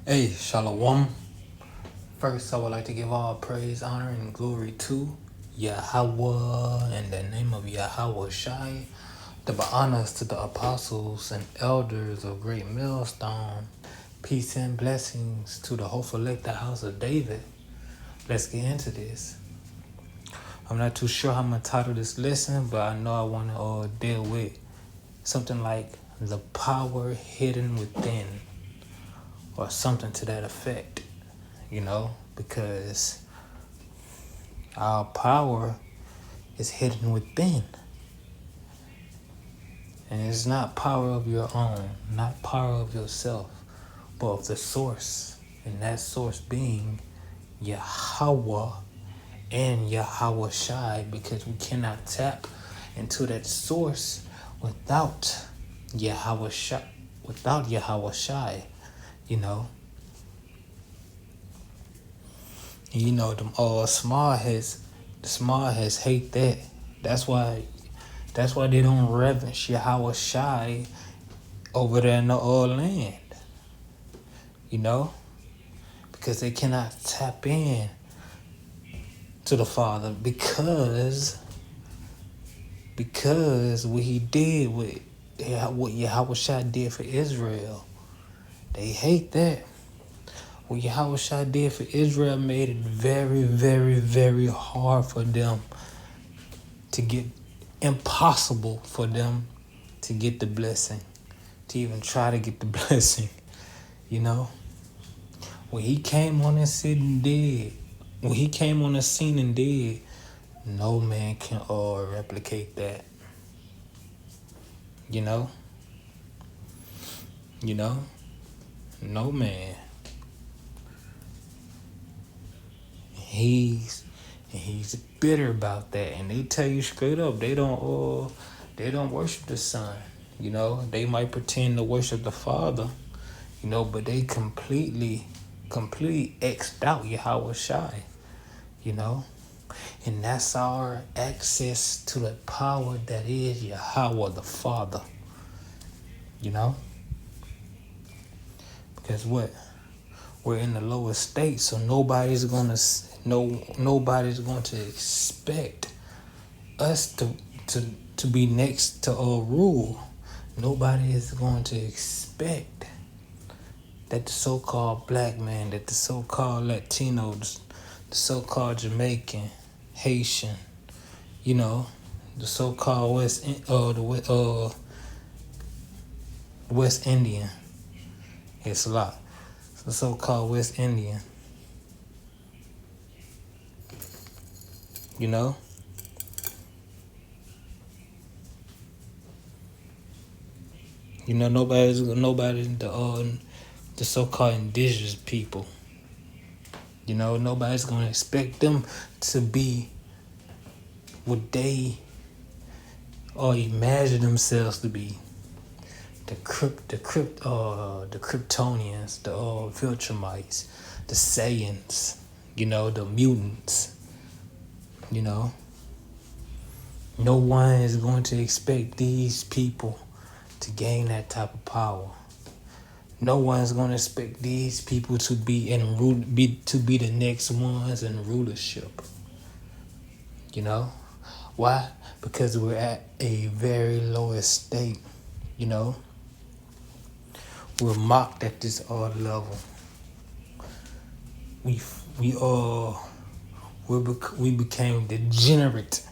Hey, Shalom. First, I would like to give all praise, honor, and glory to Yahweh in the name of Yahweh Shai. The honors to the apostles and elders of Great Millstone. Peace and blessings to the hopeful elect, the house of David. Let's get into this. I'm not too sure how I'm going to title this lesson, but I know I want to deal with something like the power hidden within, or something to that effect, because our power is hidden within. And it's not power of your own, not power of yourself, but of the source. And that source being Yahweh and Yahweh Shai, because we cannot tap into that source without Yahweh Shai, them all the small heads hate that. That's why they don't reverence Yahweh Shai over there in the old land. Because they cannot tap in to the Father because what he did with what Yahweh Shai did for Israel. They hate that. What Yahweh Shai did for Israel made it very, very, very hard for them to get, impossible for them to get the blessing, to even try to get the blessing, When he came on the scene and did, no man can replicate that, no man. He's bitter about that, and they tell you straight up they don't worship the Son. They might pretend to worship the Father, but they completely X'd out Yahweh Shai, and that's our access to the power that is Yahweh the Father, because what? We're in the lower state, so nobody's going to expect us to be next to rule. Nobody is going to expect that the so-called black man, that the so-called Latino, the so-called Jamaican, Haitian, the so-called West Indian. It's a lot. The so-called West Indian. Nobody the so-called indigenous people. Nobody's gonna expect them to be what they or imagine themselves to be. The Kryptonians, the Viltrumites, the Saiyans, the mutants. No one is going to expect these people to gain that type of power. No one's going to expect these people to be the next ones in rulership. Why? Because we're at a very low estate. We're mocked at this level. We became degenerate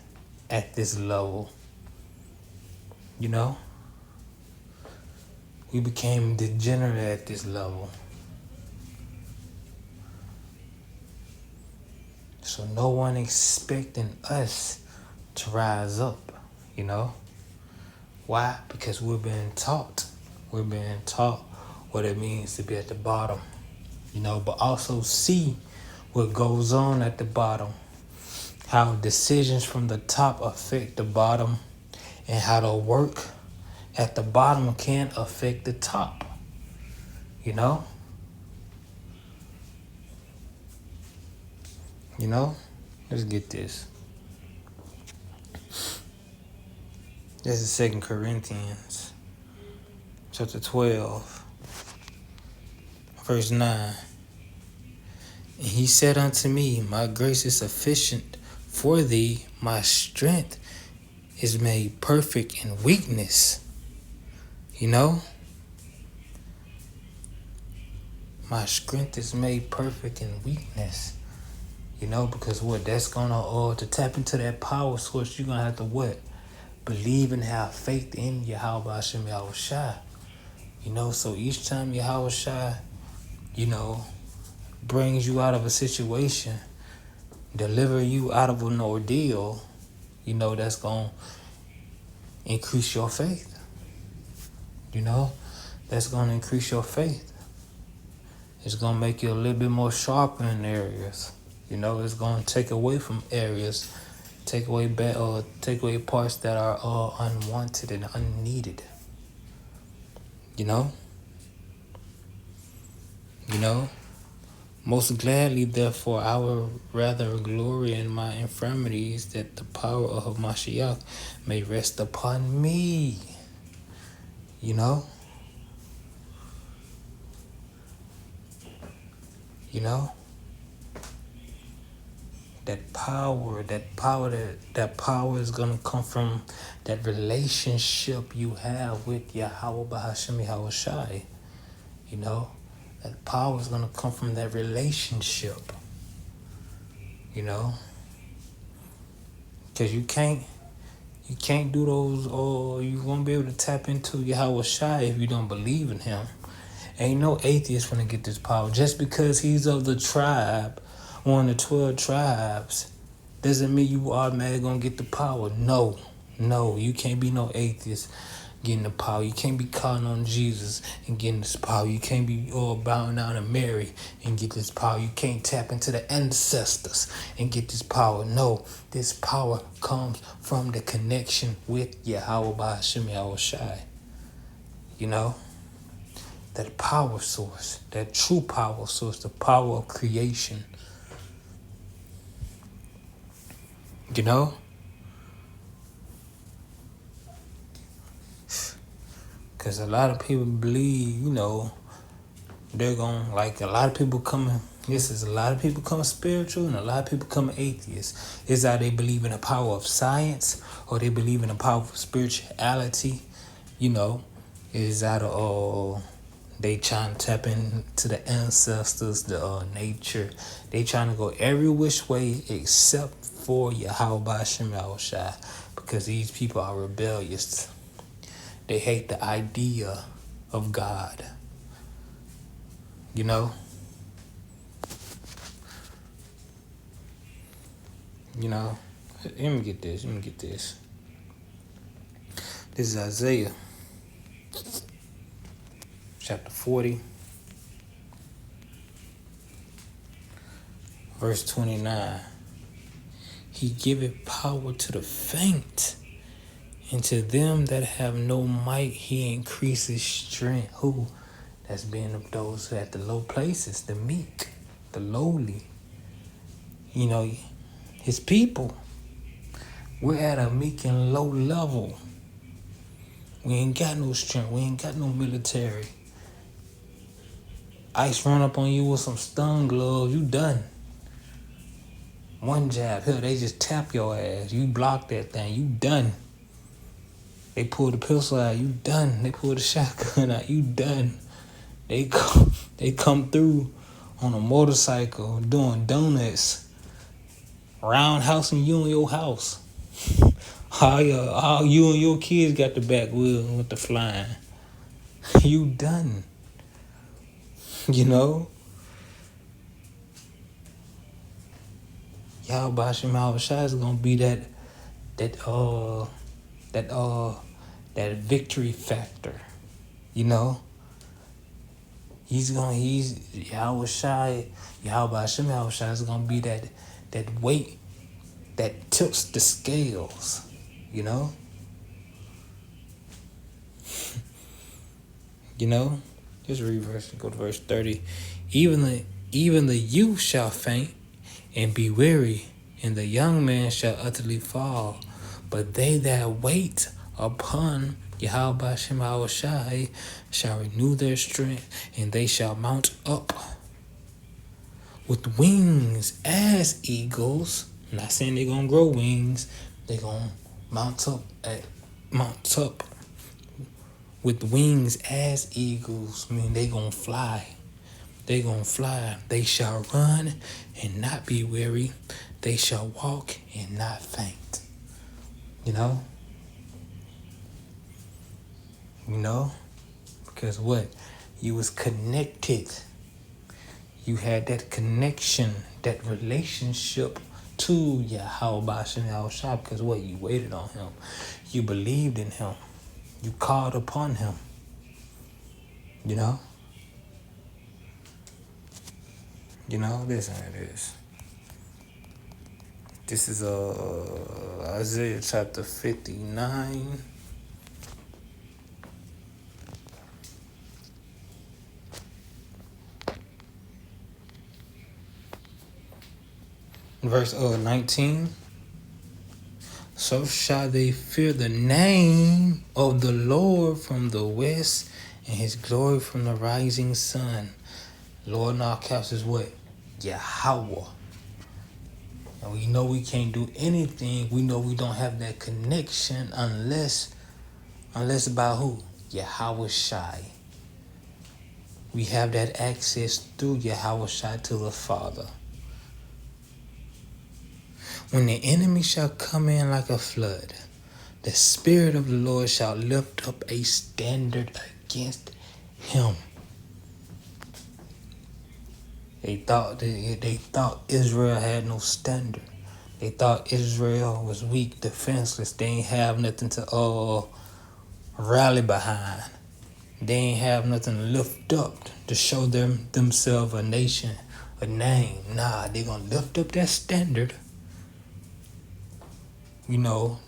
at this level. We became degenerate at this level. So no one expecting us to rise up, Why? Because we're being taught. We're being taught what it means to be at the bottom, but also see what goes on at the bottom. How decisions from the top affect the bottom, and how the work at the bottom can affect the top. Let's get this. This is 2 Corinthians chapter 12. Verse 9. And he said unto me, my grace is sufficient for thee, my strength is made perfect in weakness. You know? My strength is made perfect in weakness. You know, because what? That's gonna, to tap into that power source, you're gonna have to what? Believe and have faith in Yahweh Hashem Yahushai. You know, so each time Yahushai, you know, brings you out of a situation, deliver you out of an ordeal, you know, that's gonna increase your faith. You know, that's gonna increase your faith. It's gonna make you a little bit more sharper in areas. You know, it's gonna take away from areas, take away parts that are unwanted and unneeded. You know? Most gladly, therefore, I will rather glory in my infirmities, that the power of Mashiach may rest upon me. You know? That power is gonna come from that relationship you have with Yahweh Bahashemi Yahushai. You know, that power is gonna come from that relationship. You know, because you can't do those, or you won't be able to tap into Yahushai if you don't believe in Him. Ain't no atheist gonna get this power just because he's of the tribe. One of the 12 tribes doesn't mean you automatically gonna get the power. No, you can't be no atheist getting the power. You can't be calling on Jesus and getting this power. You can't be bowing down to Mary and get this power. You can't tap into the ancestors and get this power. No, this power comes from the connection with Yahweh Ba'ashem Yahushai. You know, that power source, that true power source, the power of creation. You know? Because a lot of people believe, you know, they're going to, like, a lot of people coming spiritual and a lot of people coming atheists. It's how they believe in the power of science or they believe in the power of spirituality. You know, it's out of they trying to tap into the ancestors, the nature. They trying to go every which way except for Yahweh Ba'ashem Yahushai, because these people are rebellious. They hate the idea of God. You know? Let me get this. This is Isaiah chapter 40, verse 29. He giveth power to the faint, and to them that have no might he increases strength. Who? That's being of those who at the low places, the meek, the lowly. You know, his people. We're at a meek and low level. We ain't got no strength. We ain't got no military. ICE run up on you with some stun gloves, you done. One jab, hell, they just tap your ass. You block that thing, you done. They pull the pistol out, you done. They pull the shotgun out, you done. They come through on a motorcycle doing donuts, roundhousing you in your house. All you and your kids got the back wheel with the flying. You done. You know? Yahweh Ba'ashem Yahushai is gonna be that victory factor. You know? He's Yahweh Ba'ashem Yahushai is gonna be that weight that tilts the scales. You know? Just read go to verse 30. Even the youth shall faint and be weary, and the young man shall utterly fall. But they that wait upon Yahweh Hashem Shai shall renew their strength, and they shall mount up with wings as eagles. I'm not saying they're gonna grow wings. They're gonna mount up with wings as eagles. I mean, they gonna fly. They gonna fly. They shall run and not be weary. They shall walk and not faint. You know? Because what? You was connected. You had that connection, that relationship to Yahweh Shai, because what? You waited on him. You believed in him. You called upon him. Listen to this. This is Isaiah chapter 59. Verse 19. So shall they fear the name of the Lord from the west, and his glory from the rising sun. Lord in all caps is what? Yahweh. And we know we can't do anything. We know we don't have that connection unless by who? Yahweh Shai. We have that access through Yahweh Shai to the Father. When the enemy shall come in like a flood, the Spirit of the Lord shall lift up a standard against him. They thought Israel had no standard. They thought Israel was weak, defenseless. They ain't have nothing to rally behind. They ain't have nothing to lift up to show themselves a nation, a name. Nah, they gonna lift up that standard. The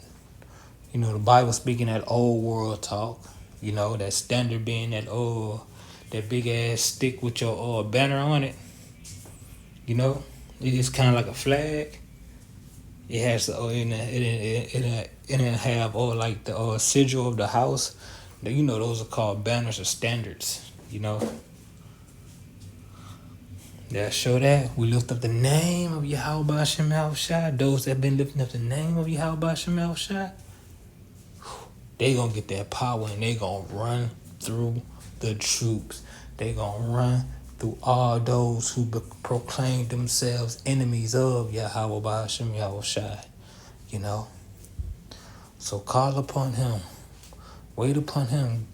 Bible speaking that old world talk. That standard being that big ass stick with your banner on it. It's kind of like a flag. It has it have like the sigil of the house. Those are called banners or standards. That show that we lift up the name of Yahweh Hashem Shai. Those that been lifting up the name of Yahweh Hashem Shai, they gonna get that power and they gonna run through the troops. They gonna run through all those who proclaim themselves enemies of Yahweh Hashem Shai. So call upon him. Wait upon him.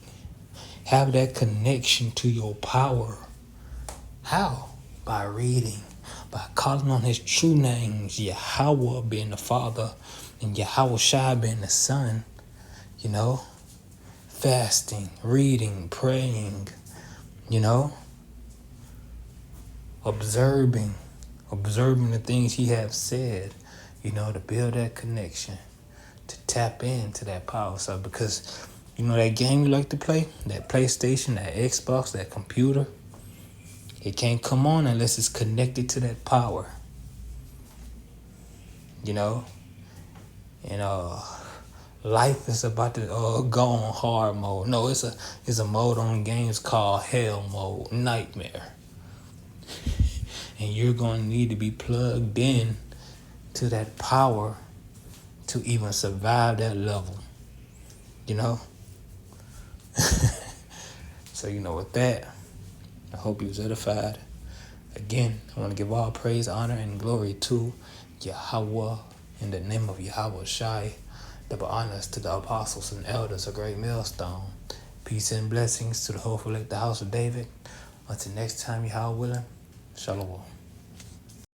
Have that connection to your power. How? By reading, by calling on his true names, Yahweh being the Father and Yahweh Shai being the Son, fasting, reading, praying, observing the things he have said, to build that connection, to tap into that power. So because, that game you like to play, that PlayStation, that Xbox, that computer, it can't come on unless it's connected to that power. And life is about to go on hard mode. No, it's a mode on games called hell mode, nightmare. And you're going to need to be plugged in to that power to even survive that level. So with that, I hope you was edified. Again, I want to give all praise, honor, and glory to Yahweh in the name of Yahweh Shai. Double honors to the apostles and elders, a great millstone. Peace and blessings to the whole elect, the house of David. Until next time, Yahweh willing, Shalom.